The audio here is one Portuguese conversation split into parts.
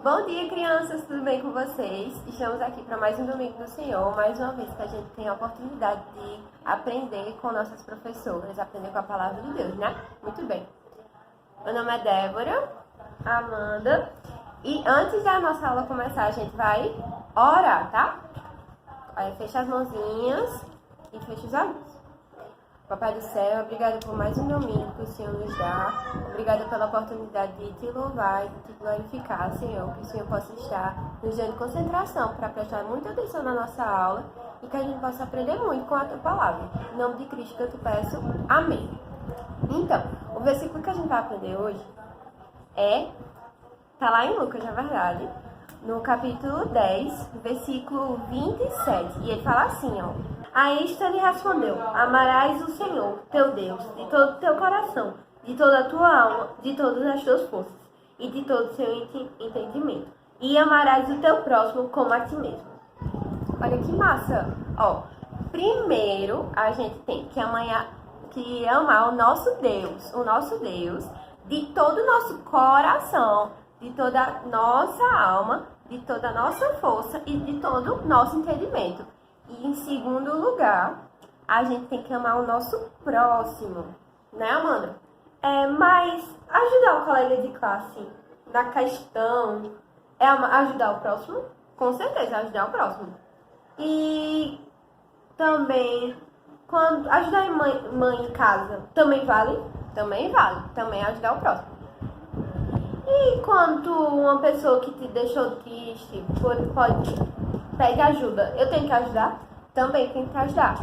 Bom dia, crianças, tudo bem com vocês? Estamos aqui para mais um Domingo do Senhor, mais uma vez que a gente tem a oportunidade de aprender com nossas professoras, aprender com a Palavra de Deus, né? Muito bem. Meu nome é Débora, Amanda, e antes da nossa aula começar, a gente vai orar, tá? Fecha as mãozinhas e fecha os olhos. Papai do céu, obrigado por mais um domingo que o Senhor nos dá. Obrigado pela oportunidade de te louvar e de te glorificar, Senhor. Que o Senhor possa estar nos dando concentração para prestar muita atenção na nossa aula e que a gente possa aprender muito com a tua palavra. Em nome de Cristo que eu te peço. Amém. Então, o versículo que a gente vai aprender hoje tá lá em Lucas, na verdade, no capítulo 10, versículo 27. E ele fala assim, ó. A isto ele respondeu: amarás o Senhor, teu Deus, de todo o teu coração, de toda a tua alma, de todas as tuas forças e de todo o seu entendimento. E amarás o teu próximo como a ti mesmo. Olha que massa! Ó, primeiro a gente tem que amar o nosso Deus, de todo o nosso coração, de toda a nossa alma, de toda a nossa força e de todo o nosso entendimento. E em segundo lugar, a gente tem que amar o nosso próximo, né, Amanda? Mas ajudar o colega de classe na questão é ajudar o próximo? Com certeza, ajudar o próximo. E também, quando ajudar mãe em casa, também vale? Também vale, também ajudar o próximo. E quando uma pessoa que te deixou triste pede ajuda, eu tenho que ajudar? Também tenho que ajudar.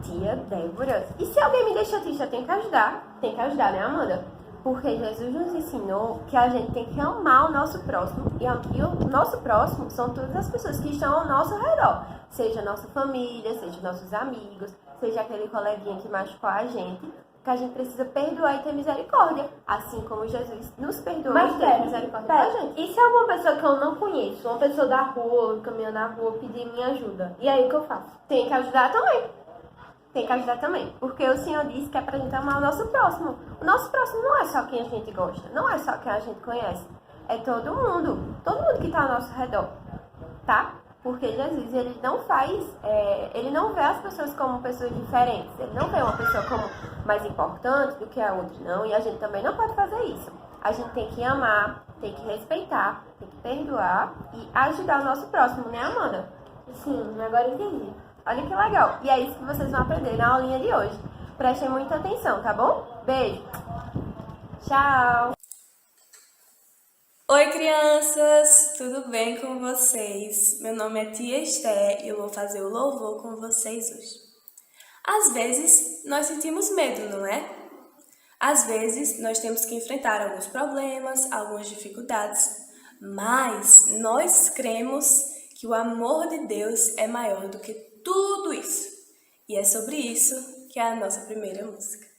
Tia Débora, e se alguém me deixa triste, eu tenho que ajudar? Tem que ajudar, né, Amanda? Porque Jesus nos ensinou que a gente tem que amar o nosso próximo. E o nosso próximo são todas as pessoas que estão ao nosso redor. Seja nossa família, seja nossos amigos, seja aquele coleguinha que machucou a gente. Que a gente precisa perdoar e ter misericórdia. Assim como Jesus nos perdoou e teve misericórdia da gente. E se é uma pessoa que eu não conheço, uma pessoa da rua, caminhando na rua, pedir minha ajuda? E aí o que eu faço? Tem que ajudar também. Tem que ajudar também. Porque o Senhor disse que é pra gente amar o nosso próximo. O nosso próximo não é só quem a gente gosta. Não é só quem a gente conhece. É todo mundo. Todo mundo que tá ao nosso redor. Tá? Porque Jesus, ele não vê as pessoas como pessoas diferentes. Ele não vê uma pessoa como mais importante do que a outra, não. E a gente também não pode fazer isso. A gente tem que amar, tem que respeitar, tem que perdoar e ajudar o nosso próximo, né, Amanda? Sim, agora entendi. Olha que legal. E é isso que vocês vão aprender na aulinha de hoje. Prestem muita atenção, tá bom? Beijo. Tchau. Oi, crianças! Tudo bem com vocês? Meu nome é Tia Esté e eu vou fazer o louvor com vocês hoje. Às vezes, nós sentimos medo, não é? Às vezes, nós temos que enfrentar alguns problemas, algumas dificuldades, mas nós cremos que o amor de Deus é maior do que tudo isso. E é sobre isso que é a nossa primeira música.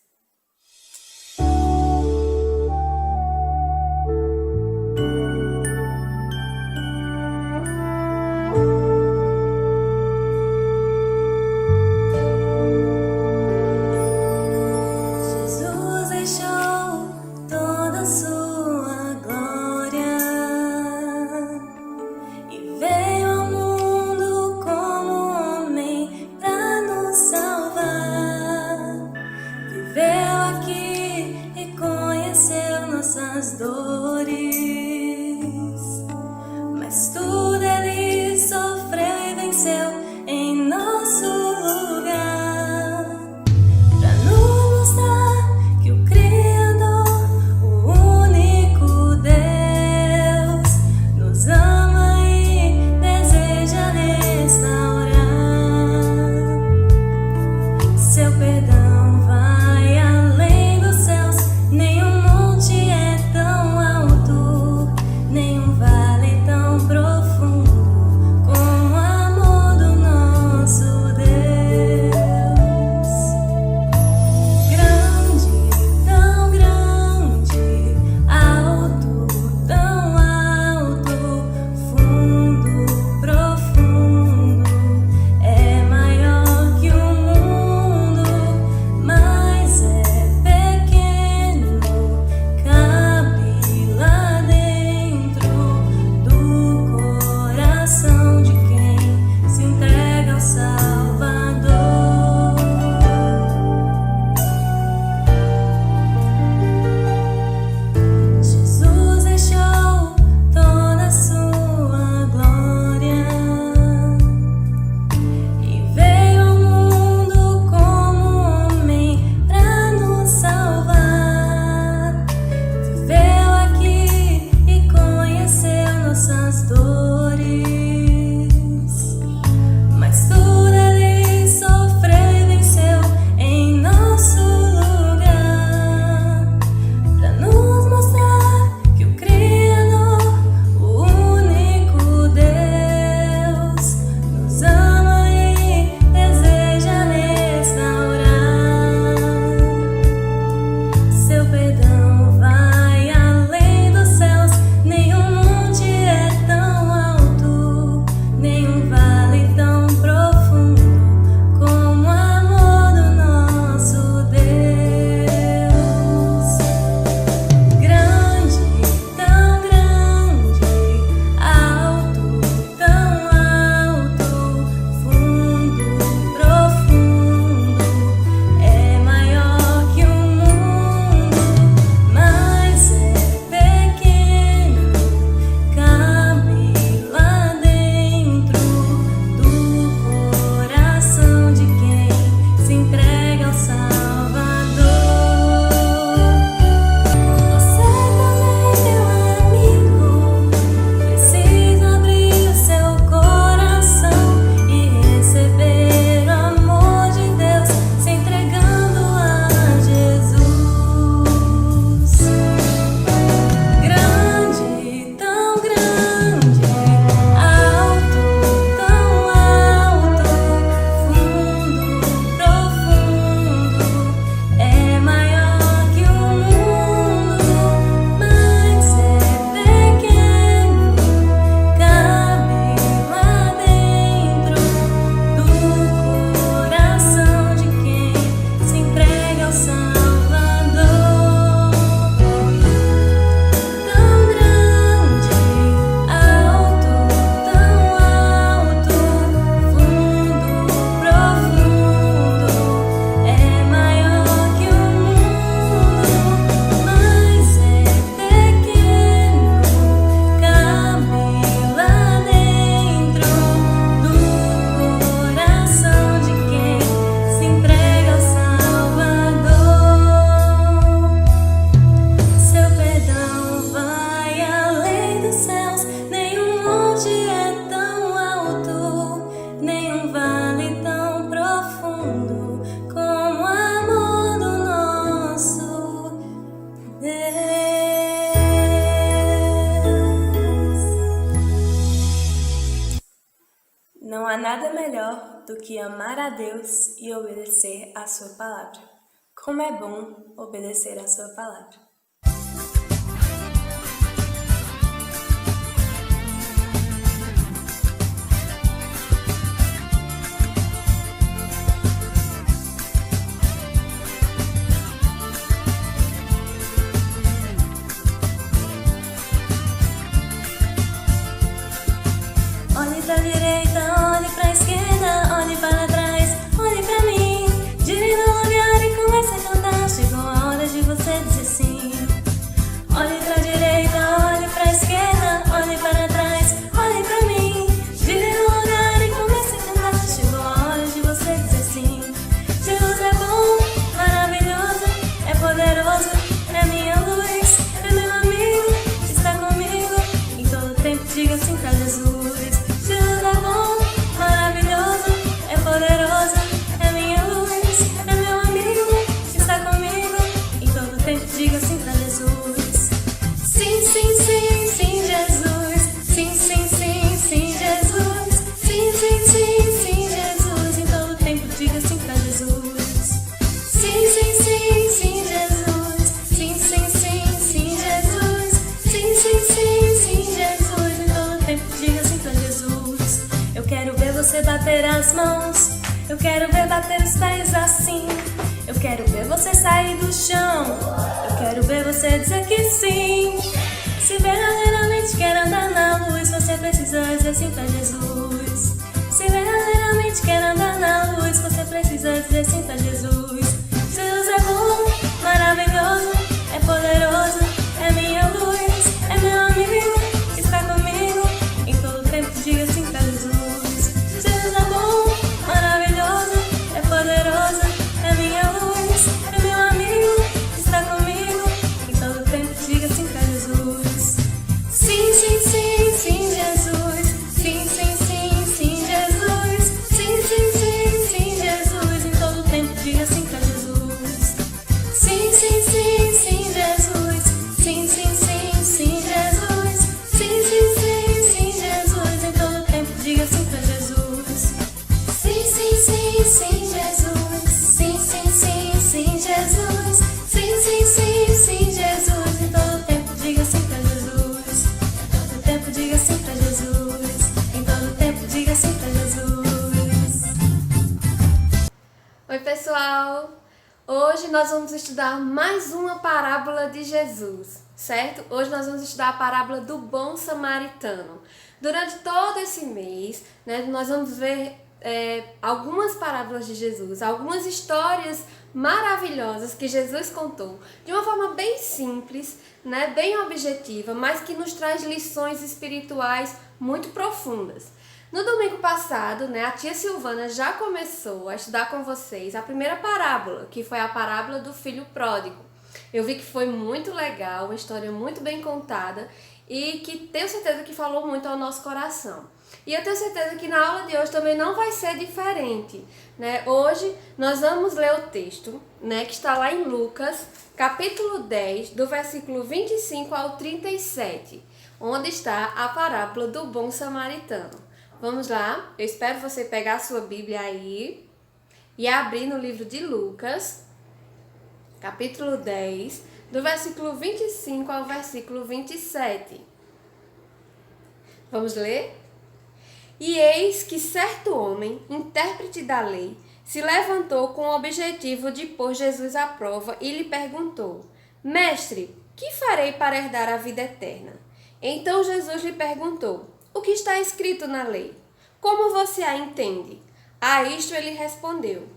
nada melhor do que amar a Deus e obedecer a sua palavra. Como é bom obedecer a sua palavra. Olhe pra direita, olhe pra esquerda, olhe para trás, olhe pra mim. Gire no olhar e comece a cantar. Chegou a hora de você dizer sim. Olhe pra direita, olhe pra esquerda, olhe para trás, olhe pra mim. Gire no olhar e comece a cantar. Chegou a hora de você dizer sim. Jesus é bom, maravilhoso, é poderoso, é minha luz, é meu amigo, está comigo. Em todo tempo diga sim pra Jesus. Jesus é bom, maravilhoso, é poderoso, é minha luz, é meu amigo, está comigo. Em todo tempo diga sim pra Jesus. Sim, sim, sim, sim, Jesus. Sim, sim, sim, sim, Jesus. Sim, sim, sim, sim, Jesus. Em todo tempo diga sim pra Jesus. Sim, sim, sim, sim, Jesus. Sim, sim, sim, sim, Jesus. Sim, sim, sim, sim, Jesus. Em todo tempo diga sim pra Jesus. Eu quero ver você bater as mãos. Eu quero ver bater os pés assim. Eu quero ver você sair do chão. Eu quero ver você dizer que sim. Se verdadeiramente quer andar na luz, você precisa dizer sim pra Jesus. Se verdadeiramente quer andar na luz, você precisa dizer sim pra Jesus. Jesus é bom, maravilhoso, é poderoso, é minha luz, é meu amigo, está comigo. Em todo tempo diga sim pra Jesus. Jesus é bom, maravilhoso, é poderoso, é minha luz, é meu amigo, está comigo. Em todo tempo diga sim pra Jesus. Sim, sim, sim, sim, Jesus. Sim, sim, sim, sim, Jesus. Sim, sim, sim, sim, Jesus. Em todo tempo diga sim pra Jesus. Sim, sim, sim, sim, Jesus. Sim, sim, sim, sim, Jesus. Sim, sim, sim, sim, Jesus. Em todo tempo diga sim pra Jesus. Sim, sim, sim, sim, Jesus. Sim, sim, sim, sim, Jesus. Sim, sim, sim, sim, Jesus. Em todo tempo diga sim pra Jesus. Em todo tempo diga sim pra Jesus. Em todo tempo diga sim pra Jesus. Oi, pessoal! Hoje nós vamos estudar mais uma parábola de Jesus, certo? Hoje nós vamos estudar a parábola do bom samaritano. Durante todo esse mês, nós vamos ver algumas parábolas de Jesus, algumas histórias maravilhosas que Jesus contou de uma forma bem simples, bem objetiva, mas que nos traz lições espirituais muito profundas. No domingo passado, a tia Silvana já começou a estudar com vocês a primeira parábola, que foi a parábola do filho pródigo. Eu vi que foi muito legal, uma história muito bem contada e que tenho certeza que falou muito ao nosso coração. E eu tenho certeza que na aula de hoje também não vai ser diferente, Hoje nós vamos ler o texto, que está lá em Lucas, capítulo 10, do versículo 25 ao 37, onde está a parábola do bom samaritano. Vamos lá, eu espero você pegar a sua Bíblia aí e abrir no livro de Lucas, capítulo 10, do versículo 25 ao versículo 27. Vamos ler? E eis que certo homem, intérprete da lei, se levantou com o objetivo de pôr Jesus à prova e lhe perguntou: Mestre, que farei para herdar a vida eterna? Então Jesus lhe perguntou: O que está escrito na lei? Como você a entende? A isto ele respondeu: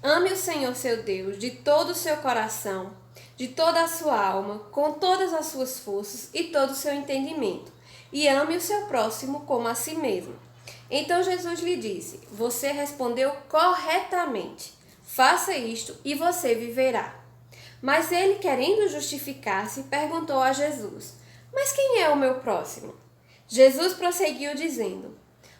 Ame o Senhor seu Deus de todo o seu coração, de toda a sua alma, com todas as suas forças e todo o seu entendimento, e ame o seu próximo como a si mesmo. Então Jesus lhe disse: Você respondeu corretamente. Faça isto e você viverá. Mas ele, querendo justificar-se, perguntou a Jesus: Mas quem é o meu próximo? Jesus prosseguiu dizendo: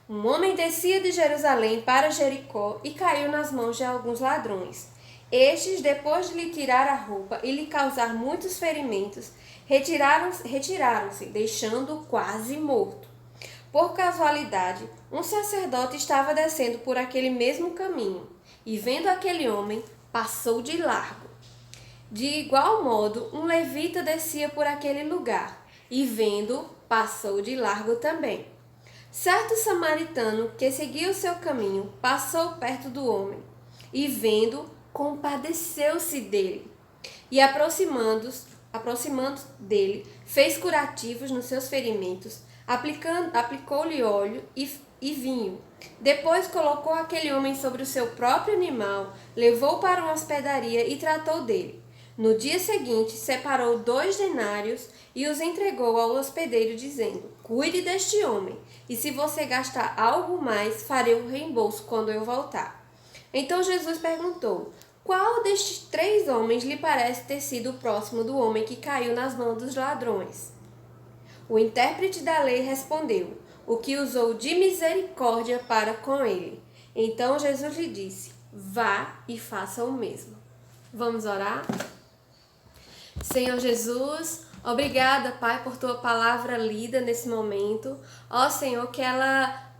Um homem descia de Jerusalém para Jericó e caiu nas mãos de alguns ladrões. Estes, depois de lhe tirar a roupa e lhe causar muitos ferimentos, retiraram-se, deixando-o quase morto. Por casualidade, um sacerdote estava descendo por aquele mesmo caminho e, vendo aquele homem, passou de largo. De igual modo, um levita descia por aquele lugar e, vendo, passou de largo também. Certo samaritano que seguia o seu caminho passou perto do homem e, vendo, compadeceu-se dele e, aproximando dele, fez curativos nos seus ferimentos, aplicou-lhe óleo e vinho. Depois colocou aquele homem sobre o seu próprio animal, levou para uma hospedaria e tratou dele. No dia seguinte, separou 2 denários e os entregou ao hospedeiro, dizendo: cuide deste homem, e se você gastar algo mais, farei o reembolso quando eu voltar. Então Jesus perguntou: qual destes 3 homens lhe parece ter sido o próximo do homem que caiu nas mãos dos ladrões? O intérprete da lei respondeu: o que usou de misericórdia para com ele. Então Jesus lhe disse: vá e faça o mesmo. Vamos orar? Senhor Jesus, obrigada, Pai, por Tua palavra lida nesse momento. Ó Senhor, que ela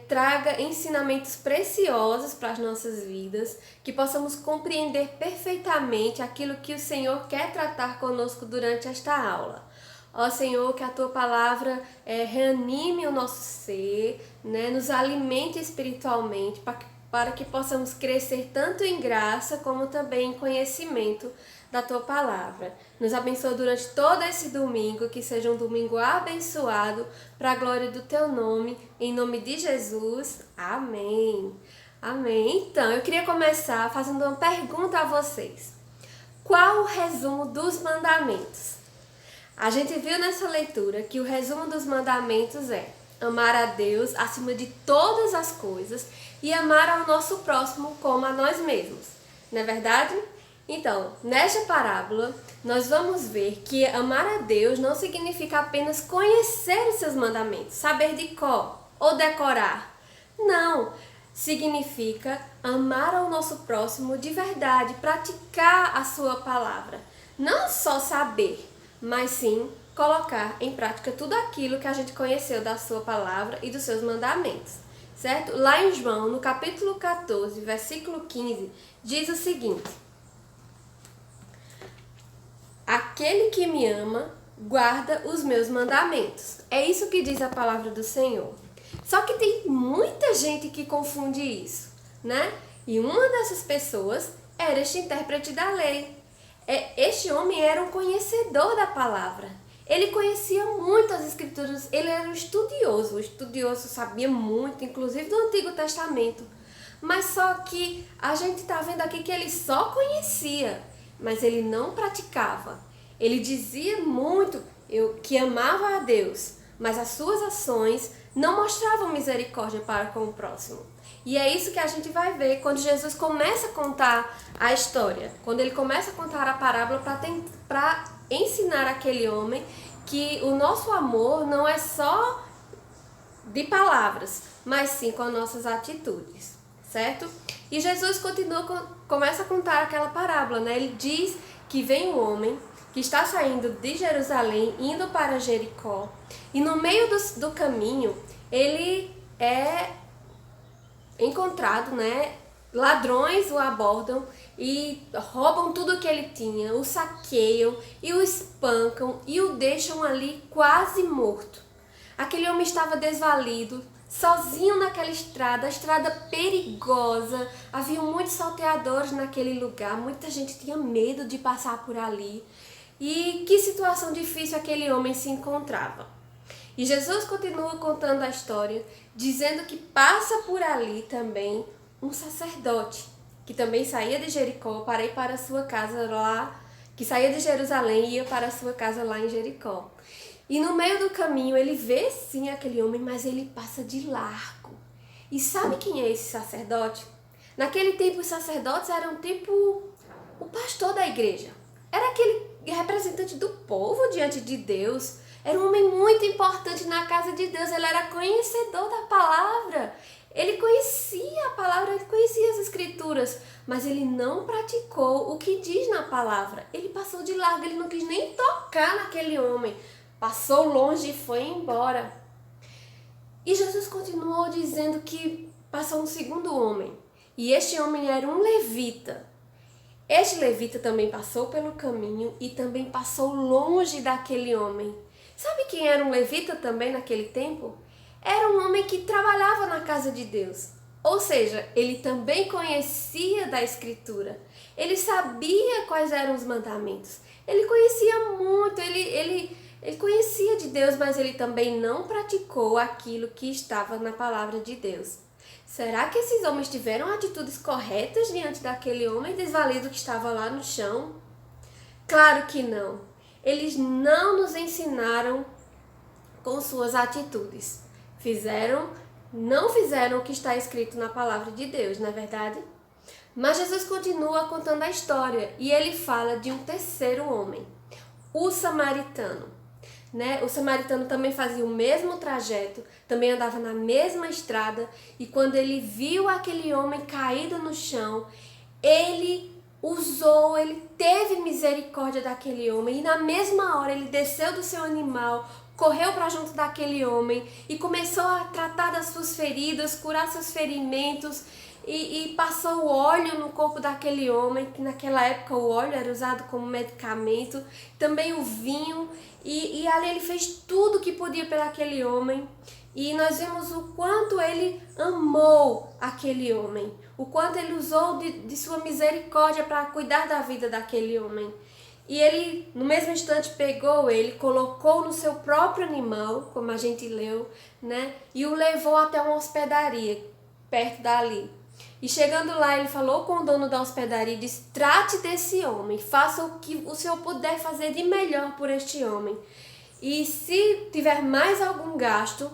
traga ensinamentos preciosos para as nossas vidas, que possamos compreender perfeitamente aquilo que o Senhor quer tratar conosco durante esta aula. Ó Senhor, que a Tua palavra reanime o nosso ser, né, nos alimente espiritualmente, para que possamos crescer tanto em graça como também em conhecimento da Tua palavra. Nos abençoa durante todo esse domingo, que seja um domingo abençoado para a glória do Teu nome, em nome de Jesus. Amém. Amém. Então, eu queria começar fazendo uma pergunta a vocês. Qual o resumo dos mandamentos? A gente viu nessa leitura que o resumo dos mandamentos é amar a Deus acima de todas as coisas e amar ao nosso próximo como a nós mesmos. Não é verdade? Então, nesta parábola, nós vamos ver que amar a Deus não significa apenas conhecer os seus mandamentos, saber de cor ou decorar. Não, significa amar ao nosso próximo de verdade, praticar a sua palavra. Não só saber, mas sim colocar em prática tudo aquilo que a gente conheceu da sua palavra e dos seus mandamentos, certo? Lá em João, no capítulo 14, versículo 15, diz o seguinte: aquele que me ama, guarda os meus mandamentos. É isso que diz a palavra do Senhor. Só que tem muita gente que confunde isso, né? E uma dessas pessoas era este intérprete da lei. Este homem era um conhecedor da palavra. Ele conhecia muito as escrituras, ele era um estudioso. O estudioso sabia muito, inclusive do Antigo Testamento. Mas só que a gente está vendo aqui que ele só conhecia, mas ele não praticava. Ele dizia muito que amava a Deus, mas as suas ações não mostravam misericórdia para com o próximo. E é isso que a gente vai ver quando Jesus começa a contar a história, quando ele começa a contar a parábola para ensinar aquele homem que o nosso amor não é só de palavras, mas sim com as nossas atitudes, certo? E Jesus começa a contar aquela parábola, né? Ele diz que vem um homem que está saindo de Jerusalém, indo para Jericó, e no meio do caminho ele é encontrado, né? Ladrões o abordam e roubam tudo que ele tinha, o saqueiam e o espancam e o deixam ali quase morto. Aquele homem estava desvalido, sozinho naquela estrada, a estrada perigosa, havia muitos salteadores naquele lugar, muita gente tinha medo de passar por ali. E que situação difícil aquele homem se encontrava. E Jesus continua contando a história, dizendo que passa por ali também um sacerdote, que também saía de Jericó para ir para a sua casa lá, que saía de Jerusalém e ia para a sua casa lá em Jericó. E no meio do caminho ele vê sim aquele homem, mas ele passa de largo. E sabe quem é esse sacerdote? Naquele tempo os sacerdotes eram tipo o pastor da igreja. Era aquele representante do povo diante de Deus. Era um homem muito importante na casa de Deus. Ele era conhecedor da palavra. Ele conhecia a palavra, ele conhecia as escrituras, mas ele não praticou o que diz na palavra. Ele passou de largo, ele não quis nem tocar naquele homem. Passou longe e foi embora. E Jesus continuou dizendo que passou um segundo homem. E este homem era um levita. Este levita também passou pelo caminho e também passou longe daquele homem. Sabe quem era um levita também naquele tempo? Era um homem que trabalhava na casa de Deus. Ou seja, ele também conhecia da Escritura. Ele sabia quais eram os mandamentos. Ele conhecia muito, ele conhecia de Deus, mas ele também não praticou aquilo que estava na palavra de Deus. Será que esses homens tiveram atitudes corretas diante daquele homem desvalido que estava lá no chão? Claro que não. Eles não nos ensinaram com suas atitudes. Não fizeram o que está escrito na palavra de Deus, não é verdade? Mas Jesus continua contando a história e ele fala de um terceiro homem, o samaritano. O samaritano também fazia o mesmo trajeto, também andava na mesma estrada, e quando ele viu aquele homem caído no chão, ele teve misericórdia daquele homem, e na mesma hora ele desceu do seu animal, correu para junto daquele homem e começou a tratar das suas feridas, curar seus ferimentos, e passou o óleo no corpo daquele homem, que naquela época o óleo era usado como medicamento, também o vinho, e ali ele fez tudo o que podia pelaquele homem. E nós vemos o quanto ele amou aquele homem, o quanto ele usou de sua misericórdia para cuidar da vida daquele homem. E ele, no mesmo instante, pegou ele, colocou no seu próprio animal, como a gente leu, e o levou até uma hospedaria, perto dali. E chegando lá, ele falou com o dono da hospedaria e disse: trate desse homem, faça o que o senhor puder fazer de melhor por este homem. E se tiver mais algum gasto,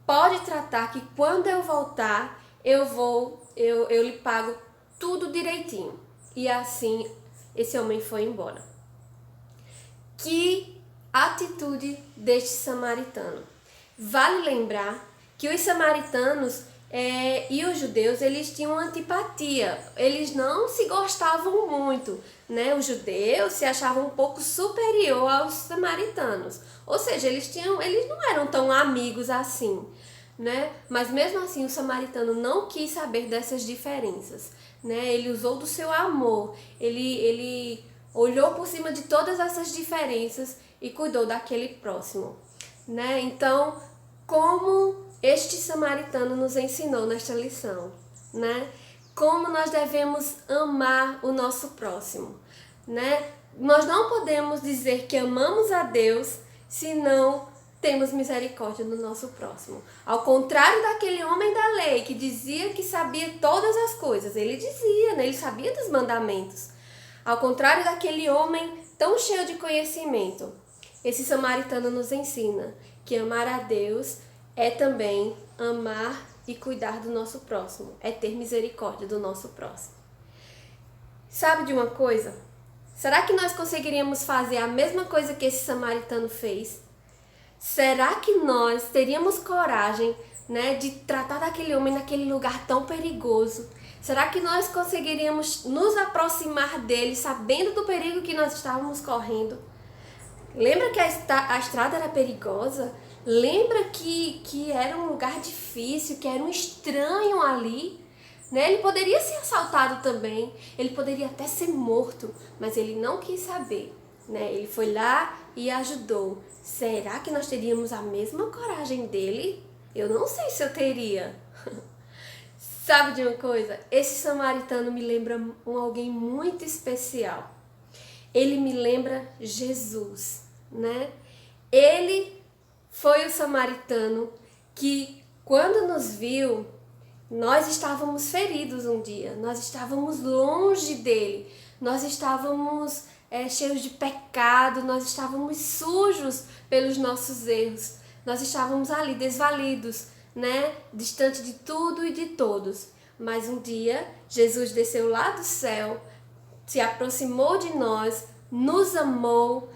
pode tratar que quando eu voltar, eu lhe pago tudo direitinho. E assim, esse homem foi embora. Que atitude deste samaritano. Vale lembrar que os samaritanos e os judeus, eles tinham antipatia, eles não se gostavam muito, Os judeus se achavam um pouco superior aos samaritanos, ou seja, eles não eram tão amigos assim, Mas mesmo assim o samaritano não quis saber dessas diferenças, Ele usou do seu amor, ele olhou por cima de todas essas diferenças e cuidou daquele próximo, Então, como este samaritano nos ensinou nesta lição, Como nós devemos amar o nosso próximo, Nós não podemos dizer que amamos a Deus se não temos misericórdia do nosso próximo. Ao contrário daquele homem da lei que dizia que sabia todas as coisas, ele dizia, ele sabia dos mandamentos. Ao contrário daquele homem tão cheio de conhecimento, esse samaritano nos ensina que amar a Deus é também amar e cuidar do nosso próximo, é ter misericórdia do nosso próximo. Sabe de uma coisa? Será que nós conseguiríamos fazer a mesma coisa que esse samaritano fez? Será que nós teríamos coragem, de tratar daquele homem naquele lugar tão perigoso? Será que nós conseguiríamos nos aproximar dele sabendo do perigo que nós estávamos correndo? Lembra que a estrada era perigosa? Lembra que era um lugar difícil, que era um estranho ali? Ele poderia ser assaltado também, ele poderia até ser morto, mas ele não quis saber. Ele foi lá e ajudou. Será que nós teríamos a mesma coragem dele? Eu não sei se eu teria. Sabe de uma coisa? Esse samaritano me lembra alguém muito especial. Ele me lembra Jesus, Ele foi o samaritano que, quando nos viu, nós estávamos feridos um dia, nós estávamos longe dele, nós estávamos cheios de pecado, nós estávamos sujos pelos nossos erros, nós estávamos ali desvalidos, distante de tudo e de todos. Mas um dia, Jesus desceu lá do céu, se aproximou de nós, nos amou,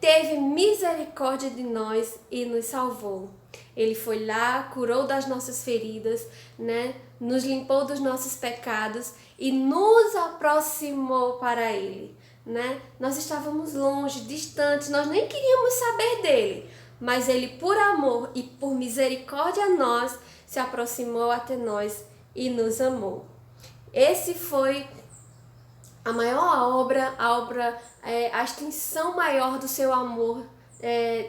teve misericórdia de nós e nos salvou. Ele foi lá, curou das nossas feridas, nos limpou dos nossos pecados e nos aproximou para Ele. Nós estávamos longe, distantes, nós nem queríamos saber dele, mas ele, por amor e por misericórdia a nós, se aproximou até nós e nos amou. Esse foi a maior obra, a extensão maior do seu amor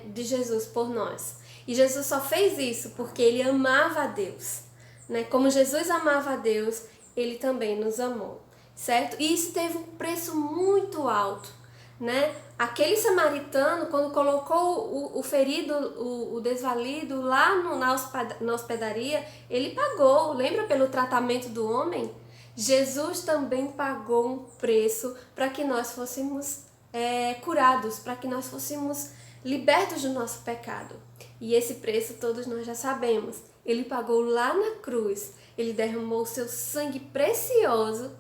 de Jesus por nós. E Jesus só fez isso porque ele amava a Deus, né? Como Jesus amava a Deus, ele também nos amou, certo? E isso teve um preço muito alto, né? Aquele samaritano, quando colocou o ferido, o desvalido lá na hospedaria, ele pagou, lembra, pelo tratamento do homem? Jesus também pagou um preço para que nós fôssemos curados, para que nós fôssemos libertos do nosso pecado. E esse preço todos nós já sabemos. Ele pagou lá na cruz. Ele derramou o seu sangue precioso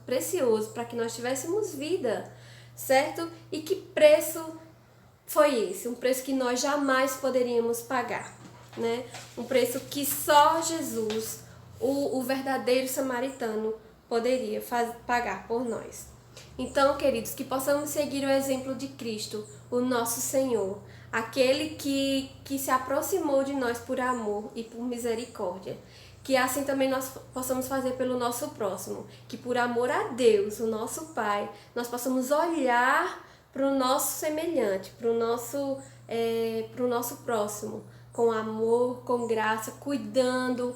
para que nós tivéssemos vida, certo? E que preço foi esse? Um preço que nós jamais poderíamos pagar, né? Um preço que só Jesus, o verdadeiro samaritano, poderia pagar por nós. Então, queridos, que possamos seguir o exemplo de Cristo, o nosso Senhor, aquele que se aproximou de nós por amor e por misericórdia. Que assim também nós possamos fazer pelo nosso próximo, que por amor a Deus, o nosso Pai, nós possamos olhar para o nosso semelhante, para o nosso próximo, com amor, com graça, cuidando,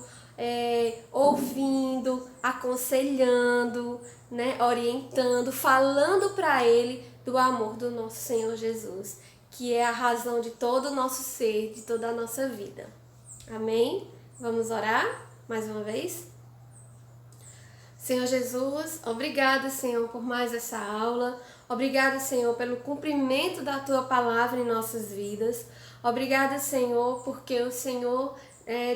ouvindo, aconselhando, né, orientando, falando para ele do amor do nosso Senhor Jesus, que é a razão de todo o nosso ser, de toda a nossa vida. Amém? Vamos orar mais uma vez? Senhor Jesus, obrigada, Senhor, por mais essa aula. Obrigada, Senhor, pelo cumprimento da Tua palavra em nossas vidas. Obrigada, Senhor, porque o Senhor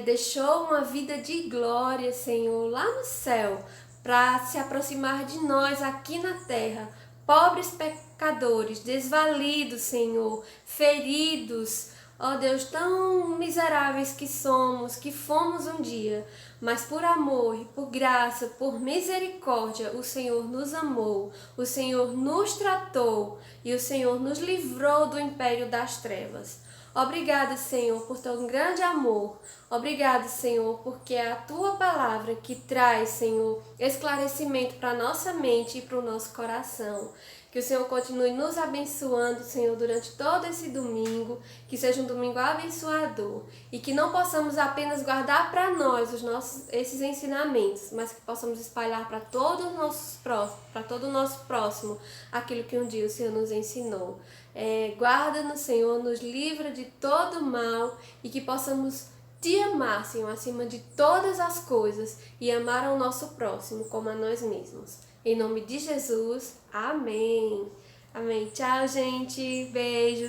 deixou uma vida de glória, Senhor, lá no céu, para se aproximar de nós aqui na terra, pobres pecadores, desvalidos, Senhor, feridos, ó Deus, tão miseráveis que somos, que fomos um dia, mas por amor e por graça, por misericórdia, o Senhor nos amou, o Senhor nos tratou e o Senhor nos livrou do império das trevas. Obrigada, Senhor, por teu grande amor. Obrigada, Senhor, porque é a Tua palavra que traz, Senhor, esclarecimento para a nossa mente e para o nosso coração. Que o Senhor continue nos abençoando, Senhor, durante todo esse domingo, que seja um domingo abençoador e que não possamos apenas guardar para nós esses ensinamentos, mas que possamos espalhar para todo o nosso próximo aquilo que um dia o Senhor nos ensinou. Guarda-nos, Senhor, nos livra de todo mal e que possamos Te amar, Senhor, acima de todas as coisas e amar ao nosso próximo como a nós mesmos. Em nome de Jesus, amém. Amém. Tchau, gente. Beijos.